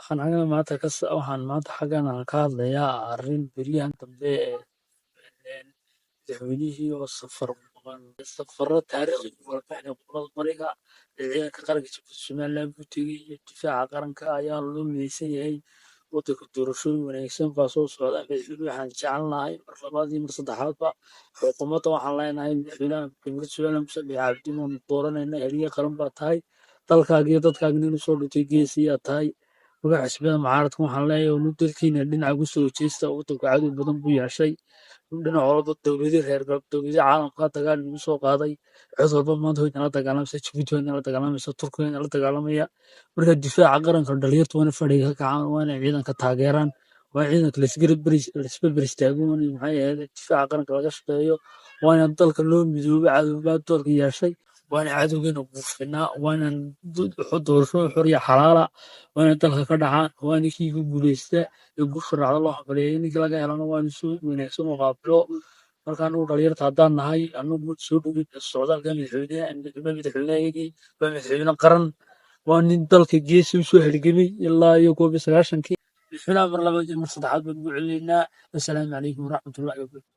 waxaan maanta xaggan aan ka hadlayaa arrin beryahan dambe madaxweynihii oo safarro taariikhi u kala baxay gobollada bariga ciidanka qaranka Jamhuuriyadda Somaliland buu tegey iyo difaaca qaranka ayaa loo mideysan yahay. Waddanka doorashooyin wanaagsan baa soo socda. Madaxweyne waxaan jecelnahay mar labaad iyo mar saddexaadba xukuumadda waxaan leenahay madaxweynaha Jamhuuriyadda Somaliland Muse Biixi Cabdi baanu dooranaynaa. Halyey qaran baa tahay, dalkaaga iyo dadkaaga nin u soo dhintay geesiyaa tahay. Magaca xisbiyada mucaaradka waxaan leeyahay unu dalkiina dhinaca uga soo jeesta. Waddanku cadow badan buu yeeshay. Dhinac walba dowladihii dowladihii caalamka dagaal nagu soo qaaday. Cid walba maanta way nala dagaalamaysa. Jabuuti way nala dagaalamaysa. Turkiga way nala dagaalamaya. Marka difaaca qaranka dhalinyartu waa inay fadhiga ka kacaan, waa inay ciidanka taageeraan, waa in ciidanka laisbarbar istaago, waa in maxay ahayd difaaca qaranka laga shaqeeyo, waa in dalka loo midoobo. Cadow baa dalka yeeshay. Waa in cadowgeena buufinaa, waa inaan doorasho xor iyo xalaala waa inay dalka ka dhacaan, waa in kii ku guuleysta ee guusha raacda loo hambalyeeyo, ninkii laga helana waa in si wanaagsan u qaabilo. Marka anagu dhalinyarta haddaan nahay anagu soo dhowey socdaalka madaxweynehayagii waa madaxweyne qaran, waa nin dalka geesi u soo halgamay ilaa iyo 1991. Madaxweynaha mar labaad iyo mar saddexaad baan ugu celinaynaa. Assalaamu calaykum waraxmatullaahi wabarakaatuh.